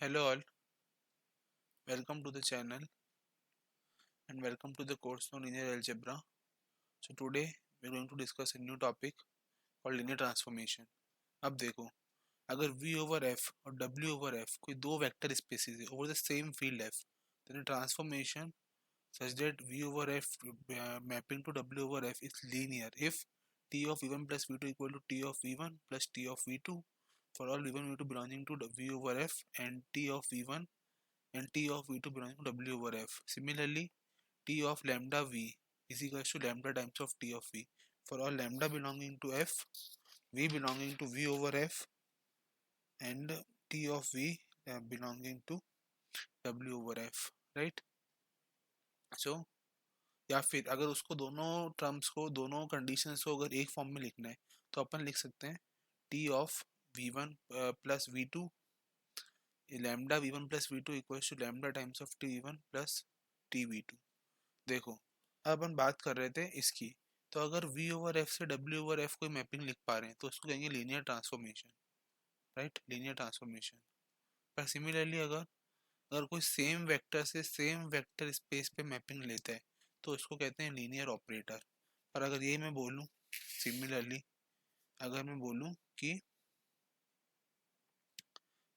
Hello all, welcome to the channel and welcome to the course on linear algebra. So today we are going to discuss a new topic called linear transformation. अब देखो, अगर V over F और W over F कोई दो vector spaces है over the same field F, then a transformation such that V over F mapping to W over F is linear if T of V1 plus V2 equal to T of V1 plus T of V2 for all V1 V2 belonging to V over F and T of V1 and T of V2 belonging to W over F. Similarly, T of lambda V is equals to lambda times of T of V. For all lambda belonging to F, V belonging to V over F and T of V belonging to W over F, right? So या फिर अगर उसको दोनों terms को दोनों conditions को अगर एक फॉर्म में लिखना है तो अपन लिख सकते हैं T of V1 plus V2 lambda V1 plus V2 equals to lambda times of T1 plus TV2. देखो, अब अपन बात कर रहे थे इसकी, तो अगर V ओवर F से W ओवर F कोई मैपिंग लिख पा रहे हैं तो उसको कहेंगे linear transformation, right, linear transformation. पर सिमिलरली अगर अगर कोई सेम वेक्टर से सेम वेक्टर स्पेस पे मैपिंग लेता है तो उसको कहते हैं लीनियर ऑपरेटर. पर अगर ये मैं बोलूँ सिमिलरली, अगर मैं बोलूँ कि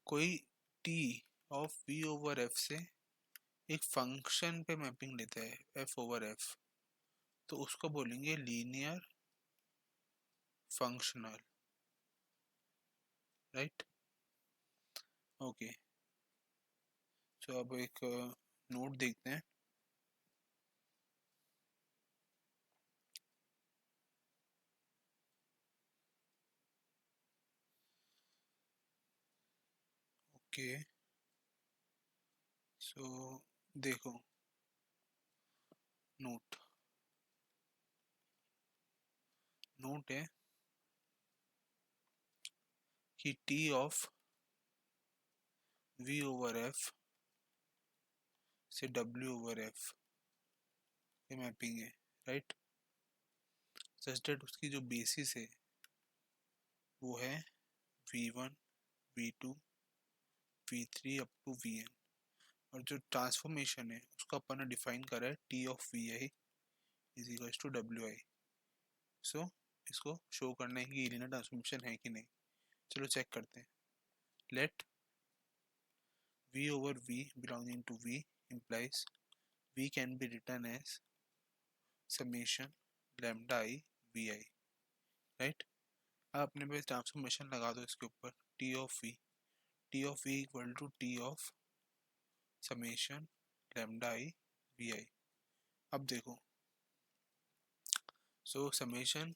कोई T of V over F से एक फंक्शन पे मैपिंग लेता है F ओवर F, तो उसको बोलेंगे लीनियर फंक्शनल, राइट. ओके, तो अब एक नोट देखते हैं. ओके, सो देखो, नोट नोट है कि T of V over F से W ओवर F ये मैपिंग है, राइट. सच दैट उसकी जो बेसिस है वो है V1 V2 V3 up to Vn, और जो ट्रांसफॉर्मेशन है उसको अपन ने डिफाइन करा है T of Vi is equals to Wi. So इसको शो करना है कि ये लीनियर ट्रांसफॉर्मेशन है कि नहीं. चलो चेक करते हैं. Let V over V belonging to V implies V can be written as summation lambda I Vi, right. अब अपने पे ट्रांसफॉर्मेशन लगा दो इसके ऊपर. T of V equal to T of summation lambda I Vi. अब देखो, so summation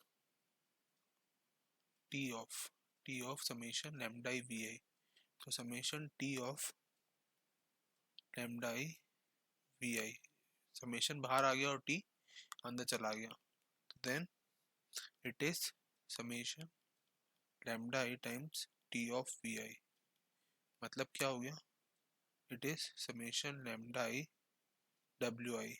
T of summation lambda I Vi, तो summation T of lambda I Vi, summation बाहर आ गया और T अंदर चला गया, तो then it is summation lambda I times T of Vi. मतलब क्या हो गया, it is summation lambda I Wi,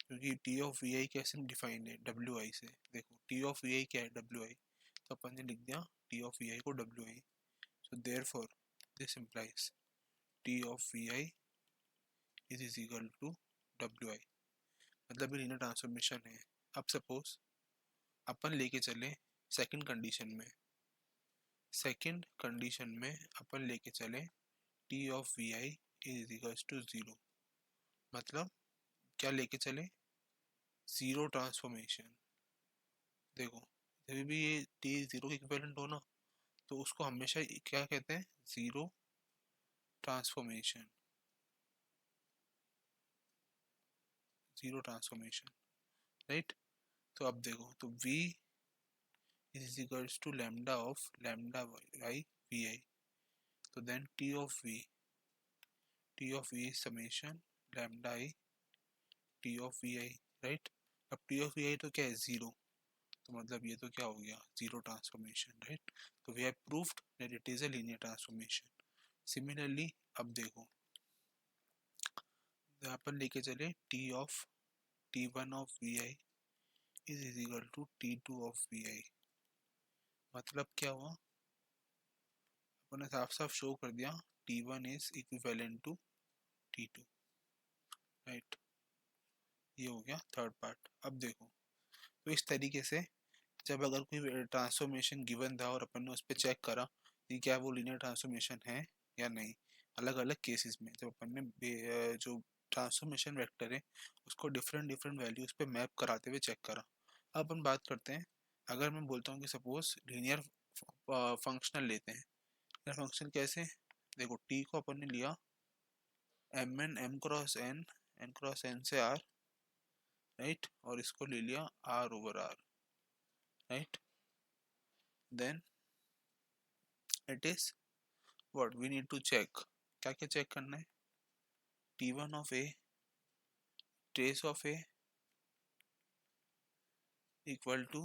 क्योंकि T ऑफ Vi कैसे डिफाइन है Wi से. देखो T ऑफ Vi क्या है Wi, तो अपन ने लिख दिया T ऑफ Vi को Wi. So therefore this implies T of Vi is equal to Wi. मतलब लीनियर ट्रांसफॉर्मेशन है. अब सपोज अपन लेके चले सेकंड कंडीशन में अपन लेके चले T of Vi is equal to 0. मतलब क्या लेके चले, जीरो ट्रांसफॉर्मेशन. देखो, जब भी ये T जीरो के इक्विवेलेंट हो ना तो उसको हमेशा क्या कहते हैं, जीरो ट्रांसफॉर्मेशन. राइट. तो अब देखो, तो V is equals to lambda of lambda by Vi, तो then T of V summation lambda I T of Vi, right. अब T ऑफ Vi तो क्या है, जीरो, तो मतलब ये तो क्या हो गया, जीरो ट्रांसफॉर्मेशन, राइट. तो we have proved that it is a linear transformation. Similarly अब देखो, अपन लेके चले T of T1 of Vi is equal to T2 of Vi. मतलब क्या हुआ, अपन ने साफ साफ शो कर दिया T1 is equivalent to T2, right. ये हो गया थर्ड पार्ट। अब देखो, तो इस तरीके से जब अगर कोई ट्रांसफॉर्मेशन गिवन था और अपन ने उस पर चेक करा कि क्या वो लीनियर ट्रांसफॉर्मेशन है या नहीं, अलग अलग केसेस में जब अपन ने जो ट्रांसफॉर्मेशन वेक्टर है उसको डिफरेंट डिफरेंट वैल्यूज पे मैप कराते हुए चेक करा। अब अपन बात करते हैं, अगर मैं बोलता हूँ कि सपोज लीनियर फंक्शनल लेते हैं। लीनियर फंक्शनल कैसे, देखो टी को अपन ने लिया m n m cross n से आर, राइट, और इसको ले लिया R over R, right. Then it is what we need to check, क्या क्या चेक करना है, T1 of A trace of A equal to,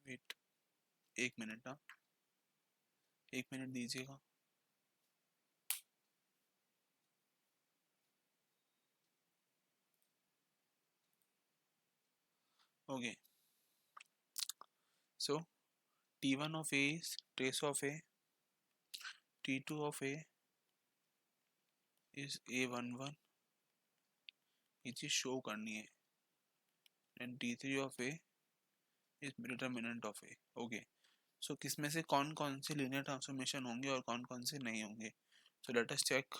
wait एक मिनट, हाँ एक मिनट दीजिएगा। Okay, so T1 of A is trace of A, T2 of A is A11, ये चीज शो करनी है, and T3 of A is determinant of A. Okay, so किसमें से कौन कौन से लीनियर ट्रांसफॉर्मेशन होंगे और कौन कौन से नहीं होंगे, so let us check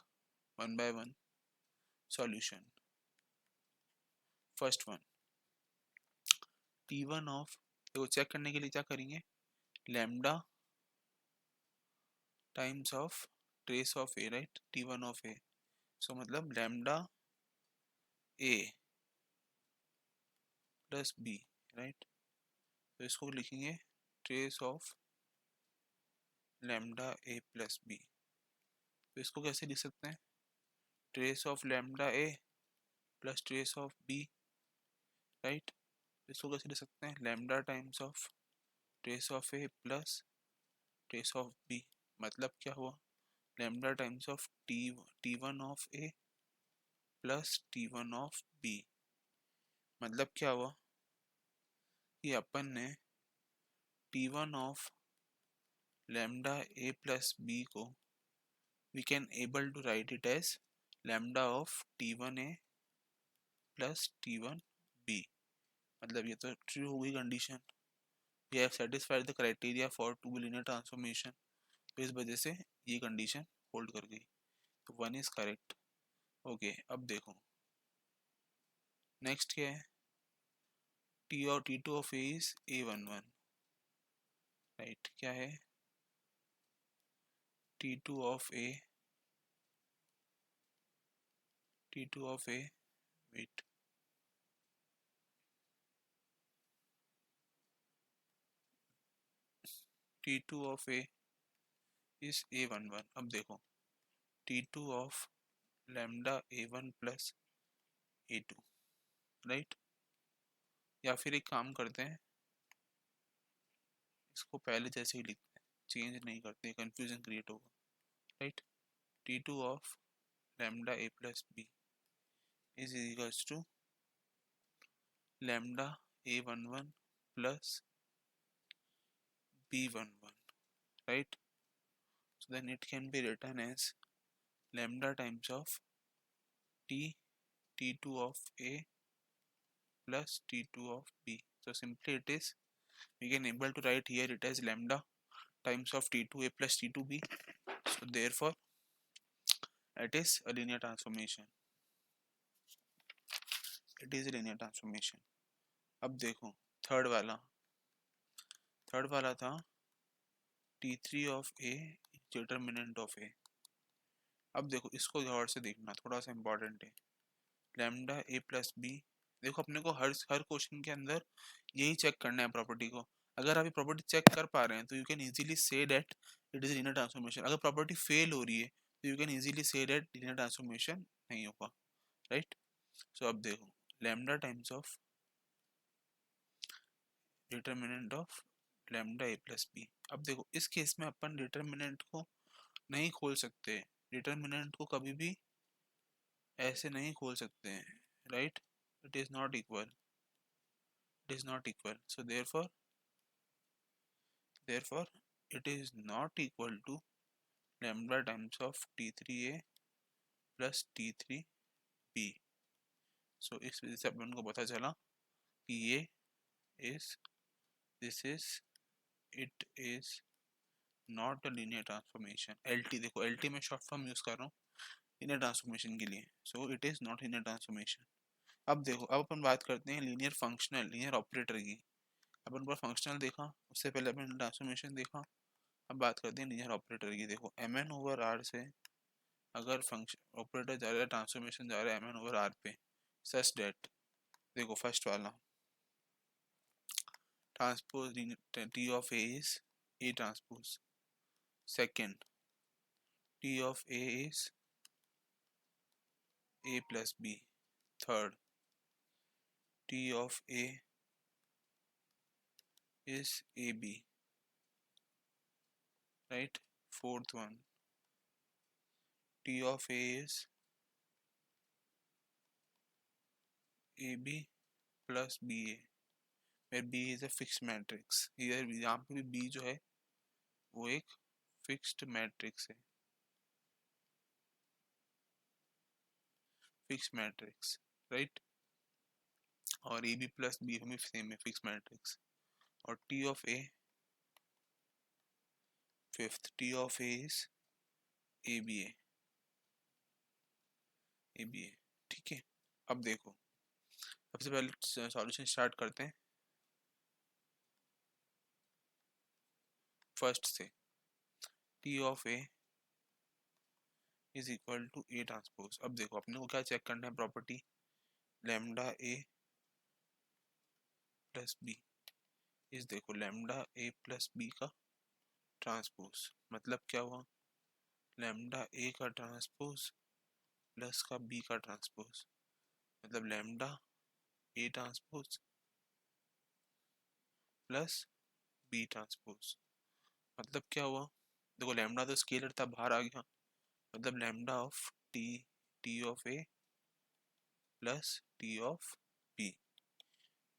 one by one. Solution, first one T1 of, देखो चेक करने के लिए क्या करेंगे, lambda times of trace of A, right, T1 of A, so मतलब lambda A plus B, right. तो इसको लिखेंगे trace of lambda A plus B. तो इसको कैसे लिख सकते हैं, trace of lambda A plus trace of B, right. इसको कैसे लिख सकते हैं, lambda times of trace of A plus trace of B, मतलब क्या हुआ, lambda times of T1 of A plus T1 of B, मतलब क्या हुआ कि अपन ने T1 of lambda A plus B को we can able to write it as lambda of T1a plus T1b, मतलब ये तो ट्रू हो गई condition, we have satisfied the criteria for two linear transformation, तो इस वजह से ये कंडीशन होल्ड कर गई, तो वन इज करेक्ट। ओके, अब देखो नेक्स्ट क्या है, टी और T2 of A is A11, right, क्या है T2 of A, T2 of A, wait T2 of A is A11। अब देखो T2 of lambda A1 plus A2, right, या फिर एक काम करते हैं, इसको पहले जैसे ही लिखते हैं, चेंज नहीं करते, कंफ्यूजन क्रिएट होगा, right. T2 of lambda A plus B is equals to lambda A11 plus B11, right. So then it can be written as lambda times of T2 of A plus T2 of B. So simply it is, we can able to write here it as lambda times of T2A plus T2B. So therefore it is a linear transformation. It is a linear transformation. अब देखो third वाला था T3 of A determinant of A। अब देखो इसको गौर से देखना, थोड़ा सा इम्पोर्टेंट है, लैम्डा ए प्लस बी, देखो अपने को हर क्वेश्चन के अंदर यही चेक करना है प्रॉपर्टी को। अगर आप ये प्रॉपर्टी चेक कर पा रहे हैं तो you can easily see that it is linear transformation. अगर प्रॉपर्टी फेल हो रही है तो you can easily see that linear transformation नहीं होगा, राइट। सो अब देखो lambda times of determinant of lambda A plus B. अब देखो इस केस में अपन डिटरमिनेंट को नहीं खोल सकते, डिटरमिनेंट को कभी भी ऐसे नहीं खोल सकते हैं, right, it is not equal, it is not equal, so therefore it is not equal to lambda times of T3A plus T3B. So इस वजह से अपन को पता चला कि ये this is it is not a linear transformation. LT देखो, LT में शॉर्ट फॉर्म यूज कर रहा हूँ linear transformation के लिए, so it is not linear transformation. अब देखो, अब अपन बात करते हैं लीनियर फंक्शनल, लीनियर ऑपरेटर की. अपन पर फंक्शनल देखा, उससे पहले अपन ट्रांसफॉर्मेशन देखा. अब बात करते हैं लीनियर ऑपरेटर की. देखो mn ओवर r से अगर फंक्शन ऑपरेटर जा रहा है, ट्रांसफॉर्मेशन जा रहा है mn ओवर r पे, सच डेट, देखो फर्स्ट वाला transpose t of a is a transpose, second t of a is a plus b, third t of a is ab, right? Fourth one, t of a is ab plus ba, where b is a fixed matrix. Here यहाँ पे भी b जो है वो एक fixed matrix है, fix matrix, right? और A B plus B हमें सेम है, फिक्स मैट्रिक्स. और T of A, fifth T of A is A B A, A B A. ठीक है, अब देखो सबसे पहले सॉल्यूशन स्टार्ट करते हैं फर्स्ट से. T of A is equal to A transpose. अब देखो अपने को क्या चेक करना है, property lambda A plus B is, देखो लैम्डा ए प्लस बी का ट्रांसपोज. मतलब क्या हुआ, लैम्डा ए का ट्रांसपोज प्लस का बी का ट्रांसपोज, मतलब lambda A transpose plus B transpose. मतलब क्या हुआ, देखो लैम्डा तो स्केलर था, बाहर आ गया, मतलब lambda of T, T of A plus T of B.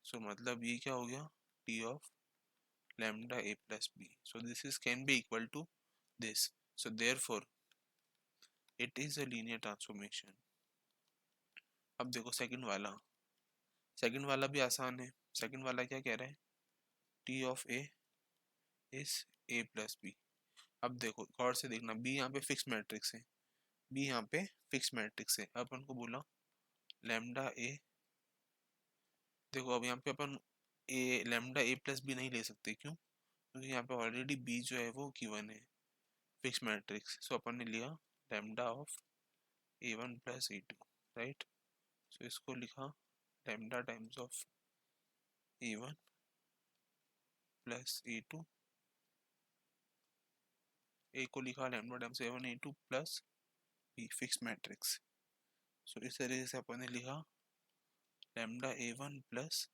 So मतलब ये क्या हो गया, T of lambda A plus B. So this is can be equal to this. So therefore it is a linear transformation. अब देखो second वाला, second वाला भी आसान है. सेकंड वाला क्या कह रहा है, T of A is A plus B. अब देखो गौर से देखना, बी यहाँ पे फिक्स मैट्रिक्स है, बी यहाँ पे फिक्स मैट्रिक्स है. अपन को बोला लैम्डा ए, देखो अब यहाँ पे अपन ए लैम्डा ए प्लस बी नहीं ले सकते, क्यों? क्योंकि यहाँ पे ऑलरेडी बी जो है वो गिवन है, फिक्स मैट्रिक्स. सो अपन ने लिया lambda of A one plus A two, right? So इसको लिखा lambda times of A one plus A two, A को लिखा lambda times A one A two plus B, fix matrix. So इस तरीके से अपन ने लिखा lambda A one plus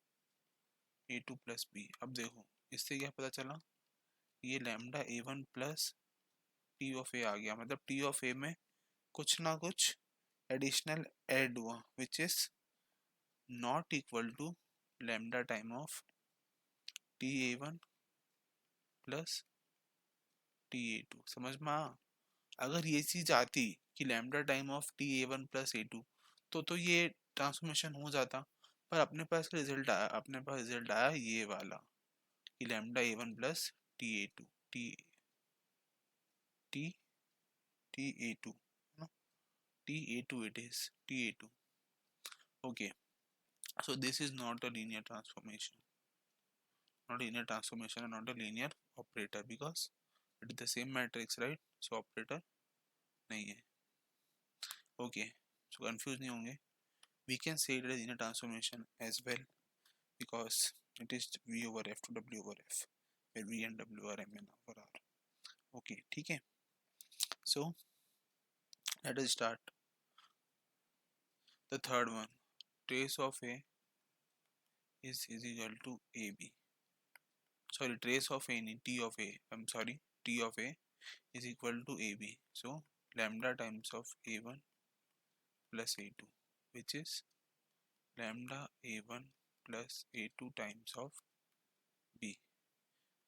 A two plus B. अब देखो इससे क्या पता चला, ये lambda A one plus T of A आ गया, मतलब टी ऑफ ए में कुछ ना कुछ एडिशनल ऐड हुआ, which is not equal to lambda time of T A one plus T A two. समझ में आ? अगर ये चीज आती कि lambda time of T A one plus A two, तो ये ट्रांसफॉर्मेशन हो जाता. पर अपने पास रिजल्ट आया, अपने पास रिजल्ट आया ये वाला कि lambda A one plus T A two, T T T A two, T A two, it is T A two. Okay, so this is not a linear transformation, not a linear transformation and not a linear operator, because it is the same matrix, right? So operator नहीं है. Okay, so confused नहीं होंगे. We can say it is linear transformation as well, because it is v over f to w over f, where v and w are m and over r. Okay, ठीक है. So let us start the third one. Trace of a is equal to ab. Sorry, trace of a, t of a, I'm sorry, t of a is equal to ab. So lambda times of a1 plus a2, which is lambda a1 plus a2 times of b,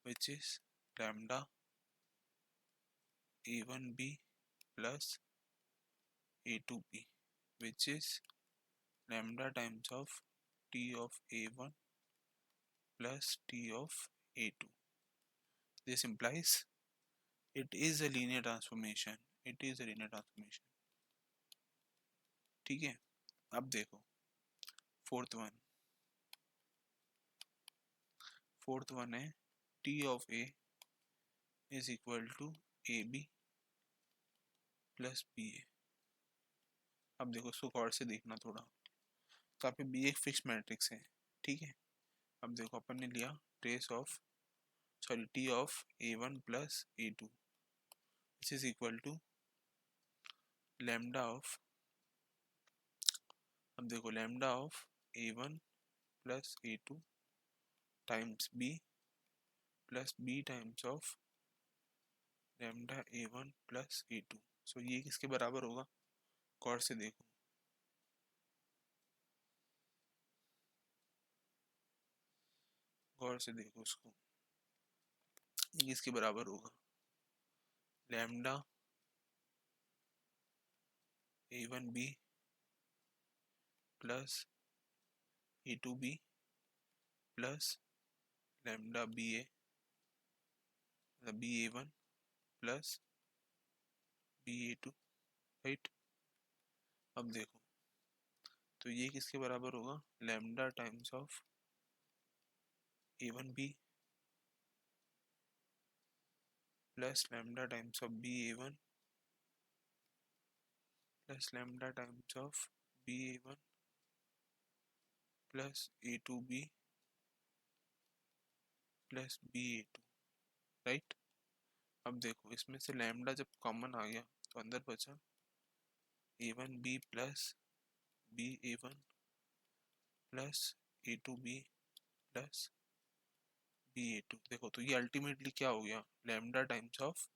which is lambda a1b plus a2b, which is lambda times of t of a1 plus t of a2. This implies it is a linear transformation. It is a linear transformation. ठीक है, अब देखो fourth one है t of a is equal to ab plus ba. अब देखो उसको गौर से देखना थोड़ा, तो यहाँ पे बी एक फिक्स मैट्रिक्स है, ठीक है। अब देखो अपन ने लिया t of a1 plus a2 which is equal to lambda of, अब देखो lambda of a1 plus a2 times b plus b times of lambda a1 plus a2. सो ये किसके बराबर होगा, गौर से देखो, गौर से देखो उसको, ये किसके बराबर होगा, lambda a1b plus a2b plus lambda ba ba1 plus ba2, right. अब देखो तो ये किसके बराबर होगा, lambda times of a1b plus lambda times of ba1 plus lambda times of ba1 plus a2b plus ba2, right. अब देखो इसमें से लैम्डा जब कॉमन आ गया तो अंदर बचा a1b plus ba1 plus a2b plus ba2। देखो तो ये अल्टीमेटली क्या हो गया, lambda times of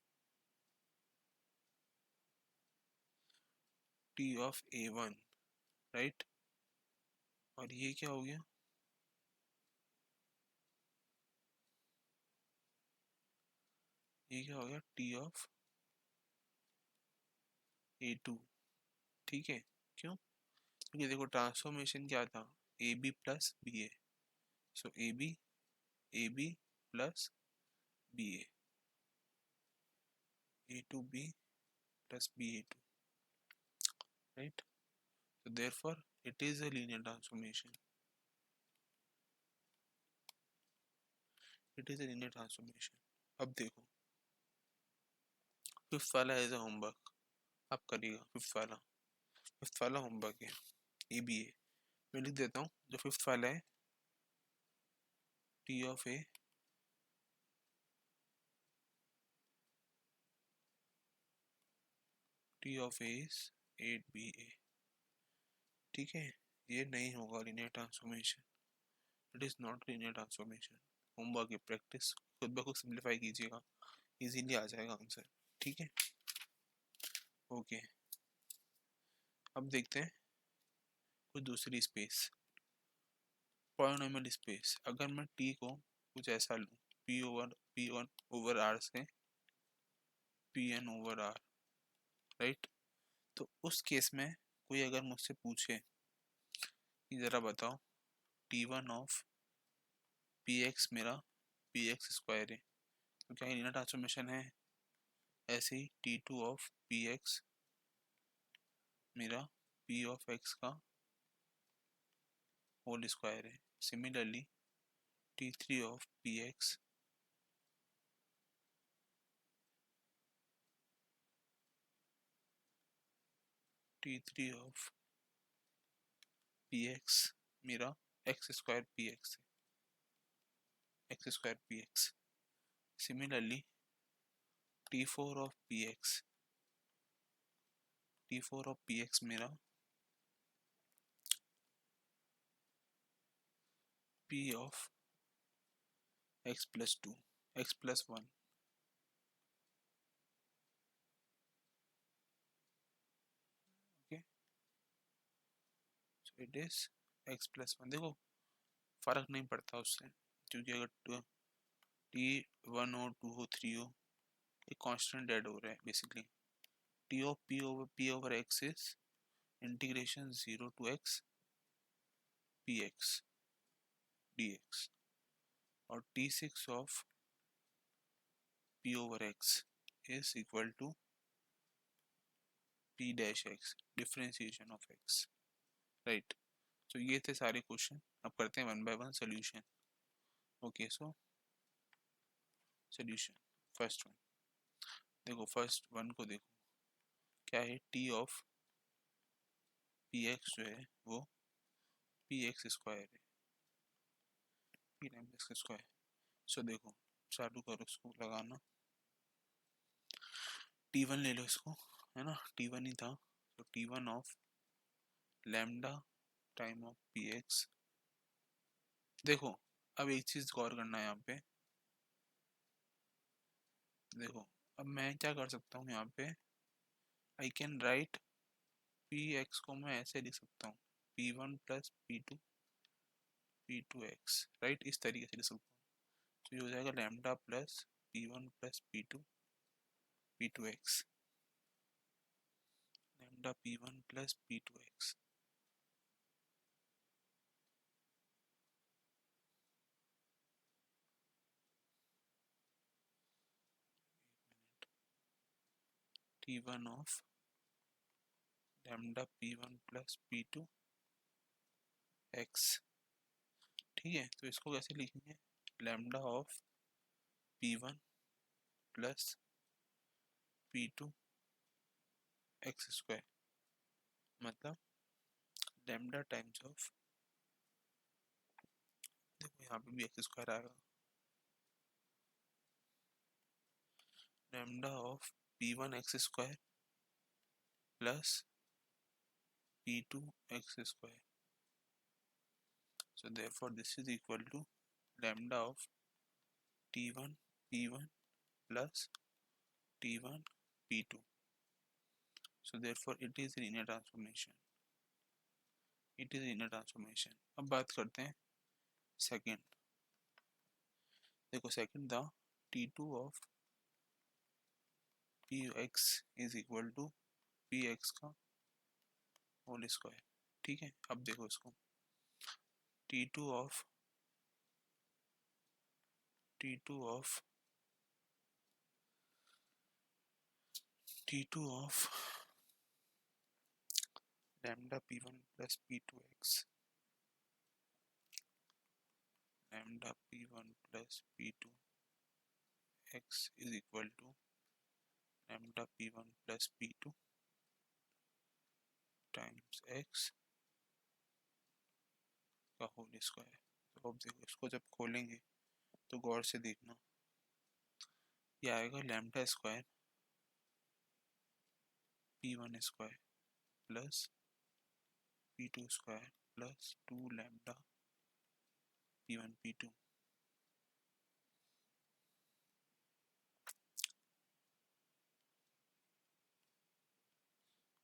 t of a1, right. और ये क्या हो गया, ये क्या हो गया t ऑफ a2, ठीक है। क्यों, क्योंकि देखो ट्रांसफॉर्मेशन क्या था, ab plus ba, so ab plus ba, a2b plus ba2, right? So therefore it is a linear transformation. It is a linear transformation. अब देखो फिफ्थ वाला एज अ होमवर्क आप करिएगा, फिफ्थ वाला होमवर्क है ABA। मैं लिख देता हूँ जो फिफ्थ वाला है, T of A is 8BA, ठीक है। ये नहीं होगा linear transformation, it is not linear transformation। Homework की प्रैक्टिस खुद ब खुद सिंप्लीफाई कीजिएगा, इजीली आ जाएगा आंसर, ठीक है। ओके अब देखते हैं कुछ दूसरी स्पेस, पॉलिनोमियल स्पेस। अगर मैं टी को कुछ ऐसा लूँ, P1 ओवर R से Pn ओवर R, राइट। तो उस केस में कोई अगर मुझसे पूछे कि ज़रा बताओ T1 ऑफ Px मेरा Px स्क्वायर है, तो क्या लीनियर ट्रांसफॉर्मेशन है। ऐसे ही T2 ऑफ Px मेरा P ऑफ x का होल स्क्वायर है। Similarly T3 of Px T3 of Px मेरा x स्क्वायर Px है, x square Px। Similarly T4 of Px मेरा P of x plus 2 x plus 1, okay. So it is x plus 1। देखो फर्क नहीं पड़ता उससे, क्योंकि अगर T1 हो 2 हो 3 हो एक कांस्टेंट ऐड हो रहा है basically. T of P over X is integration 0 to x p x d x, और T6 of P over X is equal to P dash X, differentiation of X, right? तो ये थे सारे question. अब करते हैं one by one solution. Okay, so solution first one. देखो first one को देखो, क्या है, टी ऑफ पी एक्स जो है वो पी एक्स स्क्वायर है, पी टाइम्स एक्स स्क्वायर. सो देखो चालू करो इसको लगाना. टी वन ले लो इसको, है ना, टी वन ही था. तो T one of lambda time of P x. देखो अब एक चीज गौर करना है यहाँ पे. देखो अब मैं क्या कर सकता हूँ यहाँ पे, I can write P X को मैं ऐसे लिख सकता हूँ, P one plus P two X, right, इस तरीके से लिख सकता हूँ. तो ये हो जाएगा lambda plus P one plus P two X, lambda P one plus P two X. T one of lambda P one plus P two X. ठीक है, तो इसको कैसे लिखेंगे, lambda of P one plus P two X square, मतलब lambda times of, देखो यहाँ पे भी एक्स स्क्वायर आएगा, lambda of P one X square plus P two X square. So therefore this is equal to lambda of T1 P1 plus T1 P2. So therefore it is linear transformation. It is linear transformation. अब बात करते हैं second. देखो second था T2 of Px is equal to Px का whole square. ठीक है, अब देखो इसको, T2 of lambda P1 plus P2x, lambda P1 plus P2x is equal to lambda P1 plus P2 times x का होल स्क्वायर. तो अब देखो इसको जब खोलेंगे तो गौर से देखना, ये आएगा lambda square P1 square plus P2 square plus 2 lambda P1 P2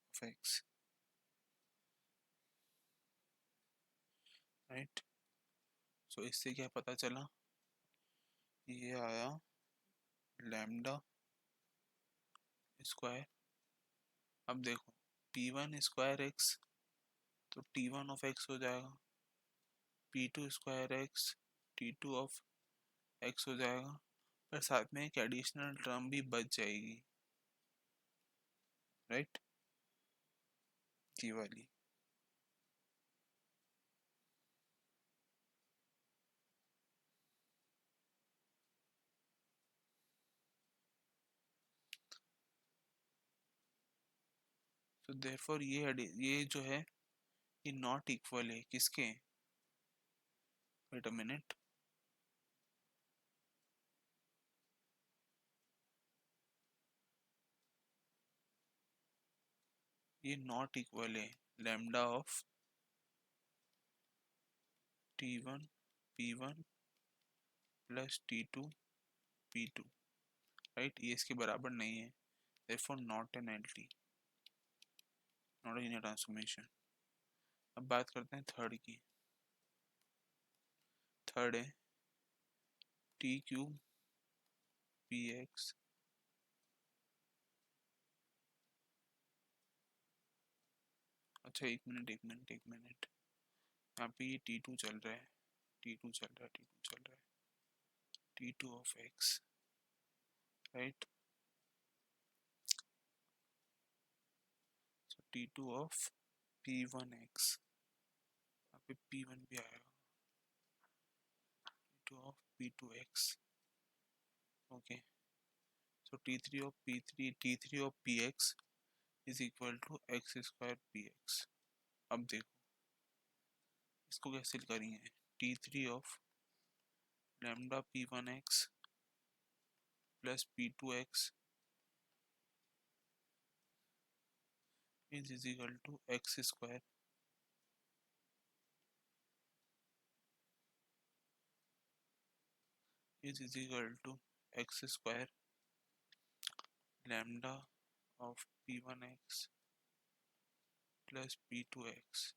of x, right. So इससे क्या पता चला, ये आया लैम्डा स्क्वायर. अब देखो P1 स्क्वायर x तो T1 ऑफ x हो जाएगा, P2 square x T2 of x हो जाएगा, पर साथ में एक एडिशनल टर्म भी बच जाएगी, राइट, ये वाली. तो देयरफॉर ये जो है ये नॉट इक्वल है किसके, वेट अ मिनट, ये नॉट इक्वल है lambda of T1 P1 plus T2 P2, right, ये इसके बराबर नहीं है, therefore not an LT, not in transformation. अब बात करते हैं थर्ड की. थर्ड है T क्यूब PX अच्छा एक मिनट यहाँ पे ये T2 चल रहा है, T2 चल रहा है, T2 चल रहा है, T2 of x, right. So T2 of P1x, यहाँ पे P1 भी आएगा, T2 of P2x, okay. So T3 of P3, T3 of Px is equal to X square Px। अब देखो इसको कैसे करेंगे, T3 of lambda P1x plus P2x is equal to x square is equal to x square lambda of P1x plus P2x,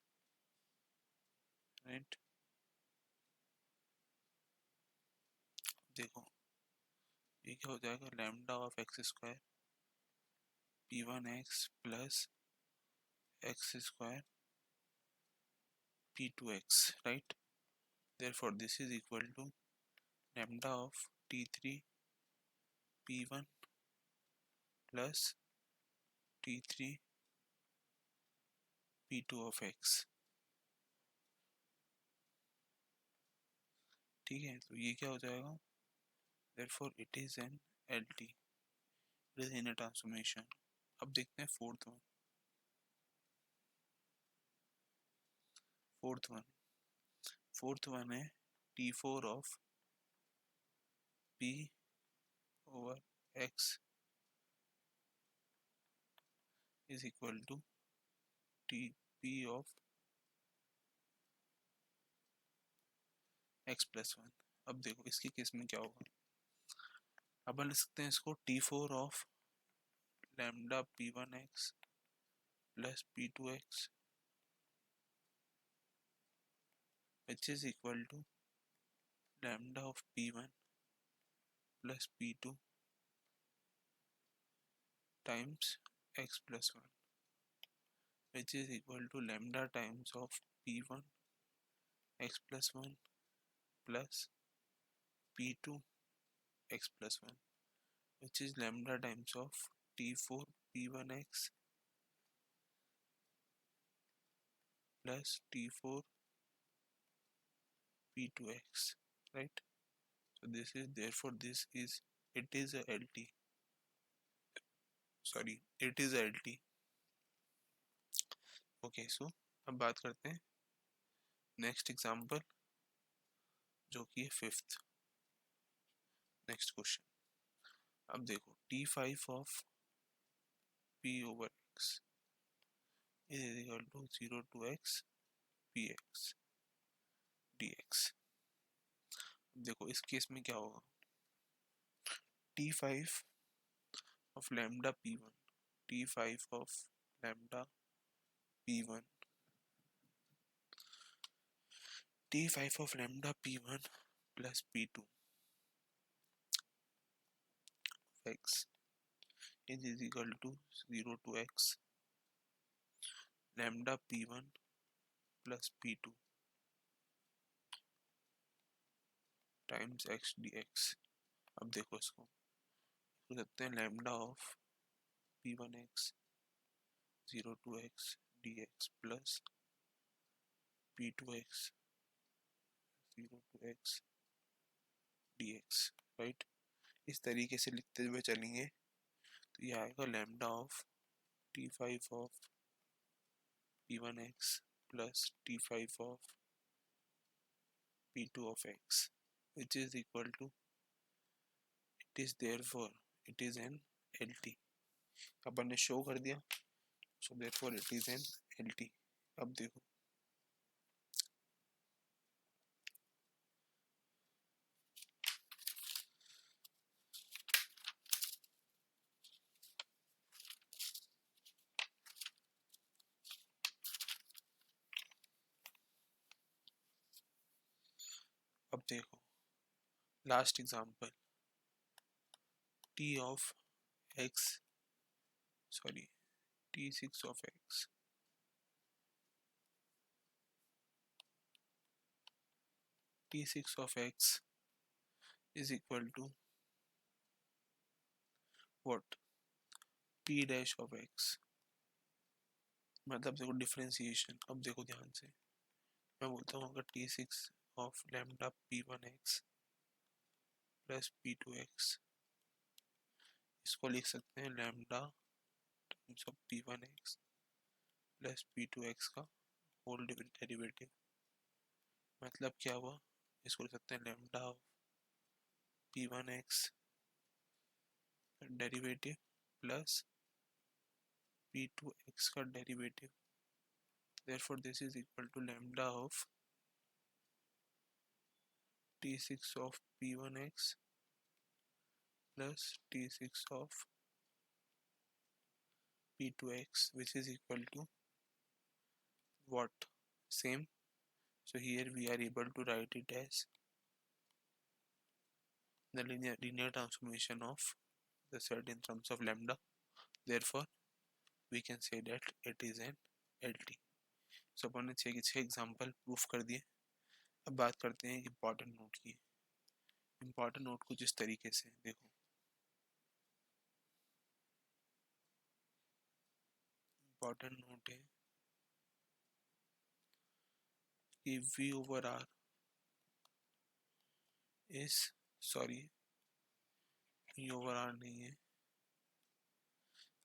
right. देखो ये क्या हो जाएगा, lambda of x square P1x plus x square P2x, right. therefore this is equal to lambda of T3 P1 plus T3 P2 of x, ठीक है। तो ये क्या हो जाएगा, therefore it is an LT, it is linear transformation। अब देखते हैं फोर्थ वन है T4 of P over x is equal to TP of x plus 1। अब देखो इसके केस में क्या होगा, अब लिख सकते हैं इसको T4 of lambda P1x plus P2x which is equal to lambda of P1 plus P2 times x plus 1 which is equal to lambda times of P1 x plus 1 plus P2 x plus 1 which is lambda times of T4 P1x plus T4 P2x, right? So this is, therefore this is, it is a LT, sorry it is a LT, okay। so अब बात करते हैं next example जो कि है fifth, next question. अब देखो T5 of P over x is equal to 0 to x px dx। देखो इस केस में क्या होगा, T5 of lambda P1, T5 of lambda P1, T5 of lambda P1 plus P2 x is equal to 0 to x lambda P1 plus P2 times x dx। अब देखो इसको लिख सकते हैं lambda of P1x 0 to x dx plus P2x 0 to x dx, right. इस तरीके से लिखते हुए चलेंगे तो ये आएगा lambda of T5 of P1x plus T5 of P2 of x which is equal to, it is therefore it is an LT। अपन ने शो कर दिया, so therefore it is an LT। अब देखो अब देखो last example T of x, sorry T6 of x T6 of x is equal to what? T dash of x. मतलब देखो differentiation, अब देखो ध्यान से, मैं बोलता हूँ अगर T6 of lambda P1x plus P2x, इसको लिख सकते हैं lambda times of P1x plus P2x का होल डेरिवेटिव। मतलब क्या हुआ, इसको लिख सकते हैं lambda of P1x derivative plus P2x का derivative. Therefore this is equal to lambda of T6 of P1x plus T6 of P2x, which is equal to what? Same. So here we are able to write it as the linear transformation of the set in terms of lambda. Therefore we can say that it is an LT. So अपन ने 6 example proof कर दिए। अब बात करते हैं important note की। Important note कुछ इस तरीके से देखो, इम्पॉर्टेंट नोट है कि V over R is, sorry V over R नहीं है।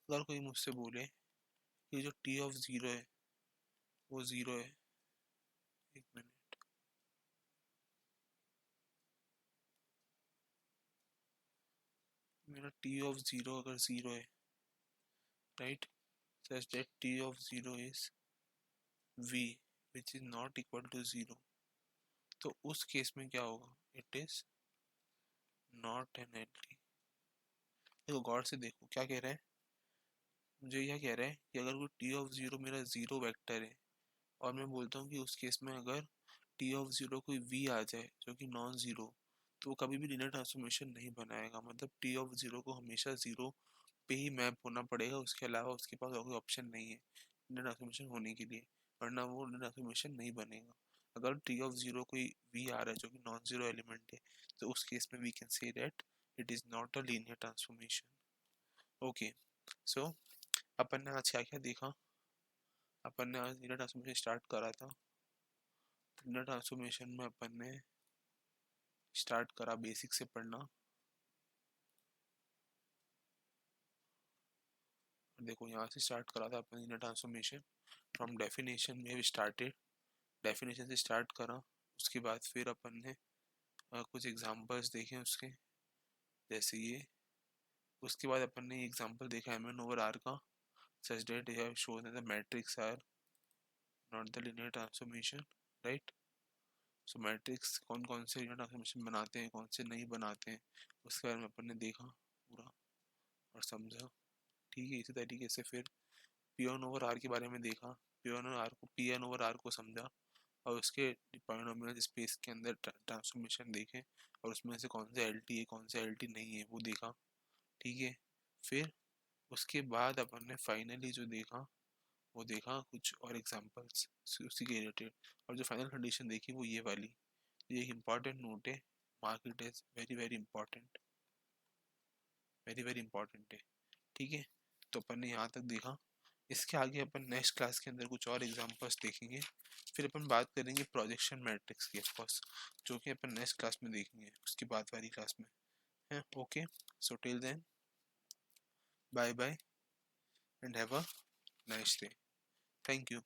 अगर कोई मुझसे बोले कि जो T of 0 है वो 0 है, एक मिनट, मेरा T of 0 अगर 0 है, right, such that T of 0 is V which is not equal to 0, तो उस केस में क्या होगा, it is not an LT। देखो गौर से देखो क्या कह रहा है, मुझे यह कह रहा है कि अगर कोई T of 0 मेरा 0 वेक्टर है और मैं बोलता हूँ कि उस केस में अगर T of 0 कोई V आ जाए जो कि नॉन जीरो, तो वो कभी भी लिनियर ट्रांसफॉर्मेशन नहीं बनाएगा। मतलब T of 0 को हमेशा 0 पे ही मैप होना पड़ेगा, उसके अलावा उसके पास और कोई ऑप्शन नहीं है लिनियर ट्रांसफॉर्मेशन होने के लिए, वरना वो लिनियर ट्रांसफॉर्मेशन नहीं बनेगा। अगर T of 0 कोई V आ रहा है जो कि नॉन जीरो एलिमेंट है, तो उस केस में we can say that it is not a linear transformation. Okay, so अपन ने आज क्या क्या देखा, अपन ने आज लीनियर ट्रांसफॉर्मेशन स्टार्ट करा था। लीनियर ट्रांसफॉर्मेशन में अपन ने स्टार्ट करा बेसिक से पढ़ना। देखो यहाँ से स्टार्ट करा था अपन लीनियर ट्रांसफॉर्मेशन फ्रॉम डेफिनेशन में, स्टार्टेड डेफिनेशन से स्टार्ट करा। उसके बाद फिर अपन ने कुछ एग्जांपल्स देखे उसके, जैसे ये। उसके बाद अपन ने एग्जांपल देखा mn over r का, such that they have shown that the matrix are not the linear transformation, right? So matrix कौन कौन से लीनियर ट्रांसफॉर्मेशन बनाते हैं, कौन से नहीं बनाते हैं, उसके बारे में अपन ने देखा पूरा और समझा। ठीक है, इसी तरीके से फिर P1 ओवर R के बारे में देखा, Pn ओवर R को समझा, और उसके पॉलिनोमियल स्पेस के अंदर ट्रांसफॉर्मेशन देखे, और उसमें से कौन से LT है कौन से LT नहीं है वो देखा। ठीक है, फिर उसके बाद अपन ने फाइनली जो देखा वो देखा कुछ और एग्जांपल्स उसी के रिलेटेड, और जो फाइनल कंडीशन देखी वो ये वाली। ये एक इम्पॉर्टेंट नोट है, mark it is very very important, very very important है। ठीक है, तो अपन ने यहाँ तक देखा। इसके आगे अपन नेक्स्ट क्लास के अंदर कुछ और एग्जांपल्स देखेंगे, फिर अपन बात करेंगे प्रोजेक्शन मैट्रिक्स की, ऑफकोर्स, जो कि अपन नेक्स्ट क्लास में देखेंगे, उसकी बात वाली क्लास में है। Okay, so till then bye bye and have a nice day. Thank you.